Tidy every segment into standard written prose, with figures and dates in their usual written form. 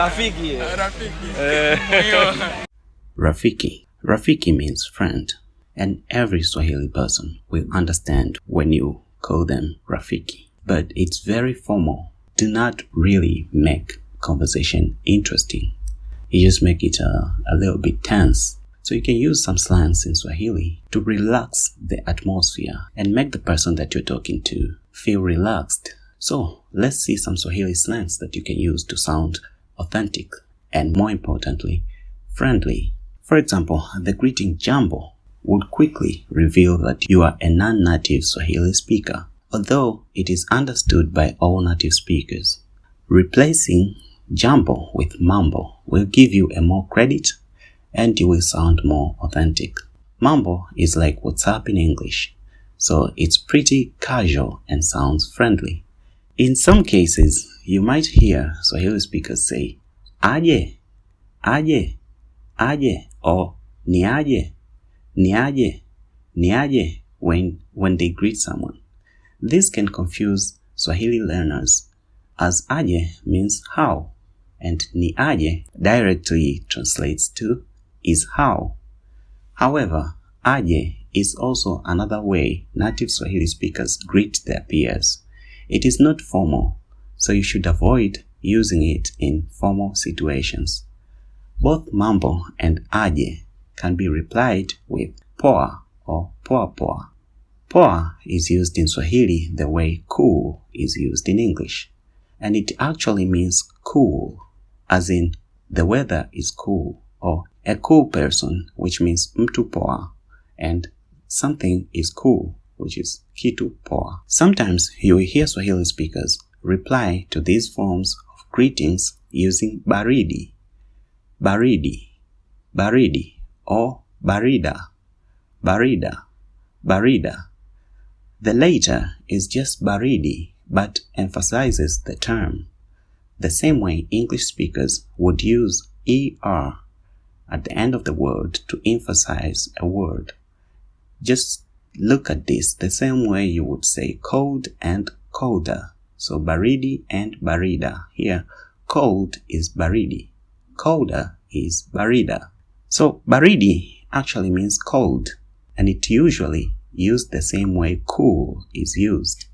Rafiki. Rafiki. Rafiki means friend, and every Swahili person will understand when you call them Rafiki. But it's very formal. Do not really make conversation interesting. You just make it a little bit tense. So you can use some slangs in Swahili to relax the atmosphere and make the person that you're talking to feel relaxed. So let's see some Swahili slangs that you can use to sound authentic and, more importantly, friendly. For example, the greeting jambo would quickly reveal that you are a non-native Swahili speaker, although it is understood by all native speakers. Replacing jambo with mambo will give you a more credit and you will sound more authentic. Mambo is like what's up in English, so it's pretty casual and sounds friendly. In some cases, you might hear Swahili speakers say aje, aje, aje, or niaje, niaje, niaje when they greet someone. This can confuse Swahili learners, as aje means how, and niaje directly translates to is how. However, aje is also another way native Swahili speakers greet their peers. It is not formal, so you should avoid using it in formal situations. Both mambo and aje can be replied with poa or poa poa. Poa is used in Swahili the way cool is used in English, and it actually means cool, as in the weather is cool, or a cool person, which means mtu poa, and something is cool, which is kitu poa. Sometimes you will hear Swahili speakers reply to these forms of greetings using baridi, baridi, baridi, or barida, barida, barida. The later is just baridi, but emphasizes the term, the same way English speakers would use er at the end of the word to emphasize a word. Just look at this the same way you would say cold and colder. So baridi and barida. Here, cold is baridi, colder is barida. So baridi actually means cold, and it usually used the same way cool is used.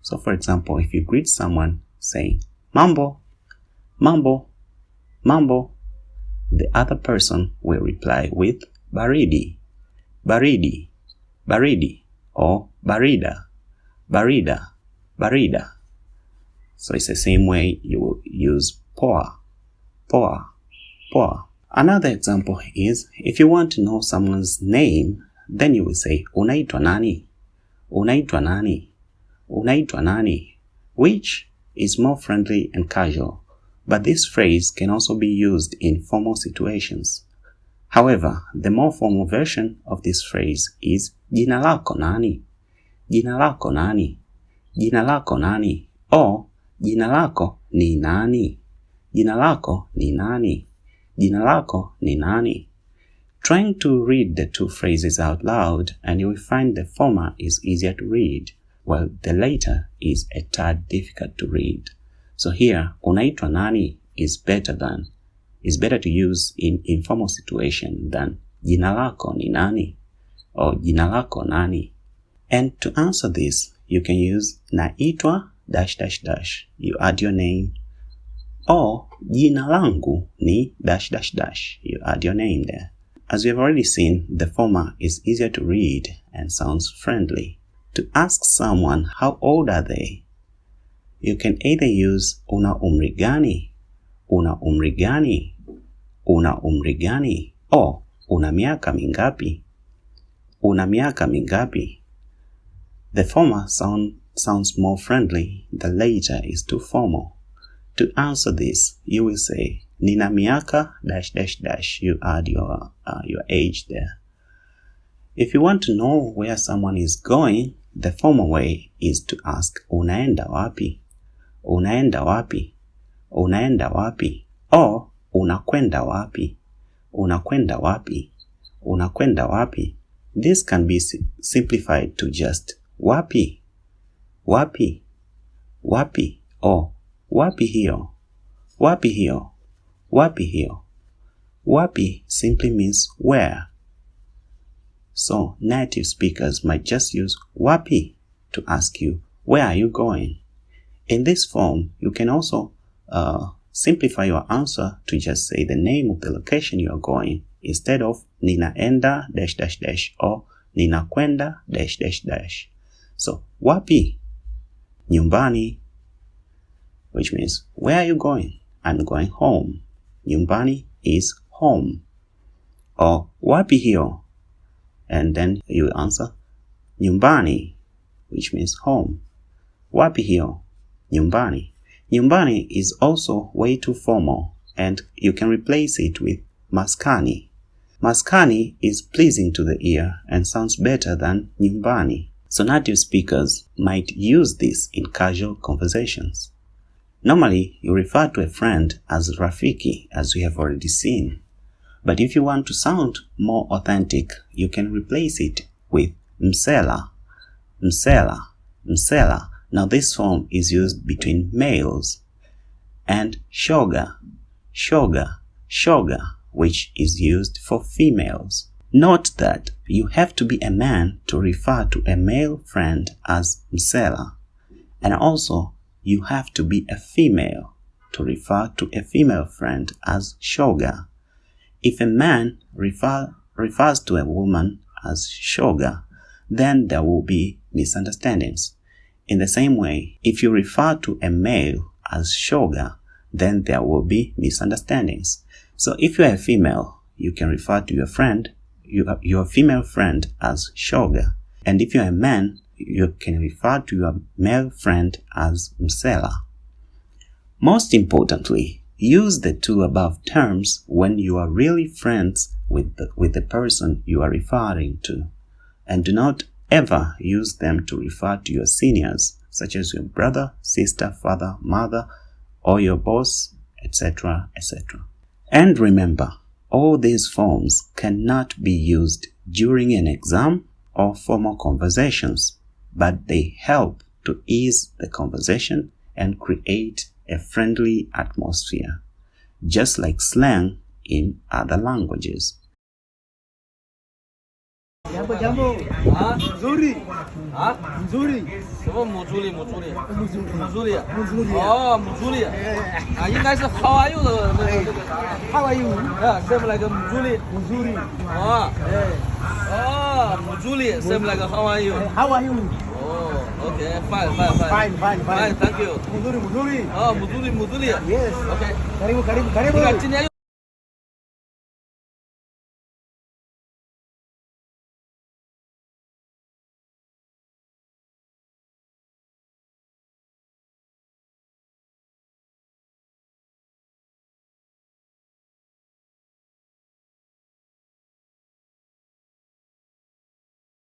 So for example, if you greet someone saying mambo, mambo, mambo, the other person will reply with baridi, baridi, baridi, or barida, barida, barida. So it's the same way you will use poa, poa, poa. Another example is if you want to know someone's name, then you will say unaitwa nani, unaitwa nani, unaitwa nani, which is more friendly and casual. But this phrase can also be used in formal situations. However, the more formal version of this phrase is jina lako nani, jina lako nani, jina lako nani, or jina lako ni nani, jina lako ni nani, jina lako ni nani. Trying to read the two phrases out loud, and you will find the former is easier to read, while the later is a tad difficult to read. So here, unaitwa nani is better to use in informal situation than jina lako ni nani or jina lako nani. And to answer this, you can use naitwa ... You add your name, or jina langu ni ... You add your name there. As we have already seen, the former is easier to read and sounds friendly. To ask someone how old are they, you can either use una umri gani, una umri gani, una umri gani, or una miaka mingapi, una miaka mingapi. The former sounds more friendly, the later is too formal. To answer this, you will say nina miaka ... You add your age there. If you want to know where someone is going, the formal way is to ask unaenda wapi, unaenda wapi, unaenda wapi, or unakwenda wapi, unakwenda wapi, unakwenda wapi. This can be simplified to just wapi, wapi, wapi, or wapi hiyo, wapi hiyo, Wapi hiyo? Wapi simply means where. So native speakers might just use wapi to ask you, where are you going? In this form, you can also simplify your answer to just say the name of the location you are going instead of ninaenda ... or ninakwenda ... So wapi? Nyumbani, which means where are you going? I'm going home. Nyumbani is home. Or wapi hiyo? And then you answer nyumbani, which means home. Wapi hiyo? Nyumbani. Nyumbani is also way too formal, and you can replace it with maskani. Maskani is pleasing to the ear and sounds better than nyumbani. So native speakers might use this in casual conversations. Normally, you refer to a friend as Rafiki, as we have already seen. But if you want to sound more authentic, you can replace it with msela. Msela. Msela. Now this form is used between males. And shoga. Shoga. Shoga, which is used for females. Note that you have to be a man to refer to a male friend as msela. And also, you have to be a female to refer to a female friend as shoga. If a man refers to a woman as shoga, then there will be misunderstandings. In the same way, if you refer to a male as shoga, then there will be misunderstandings. So if you are a female, you can refer to your female friend as shoga. And if you are a man, you can refer to your male friend as msela. Most importantly, use the two above terms when you are really friends with the person you are referring to. And do not ever use them to refer to your seniors, such as your brother, sister, father, mother, or your boss, etc., etc. And remember, all these forms cannot be used during an exam or formal conversations, but they help to ease the conversation and create a friendly atmosphere, just like slang in other languages. Jambo jambo. Mzuri. Mzuri. Sio mzuri mzuri. Mzuri. Mzuri. Oh, mzuri.应该是 how are you 的 How are you? Yeah, same like mzuri. Mzuri. Mzuri. Same like how are you? How are you? Oh, okay. Fine. Thank you. Mzuri. Oh, mzuri. Yes. Okay. Karibu.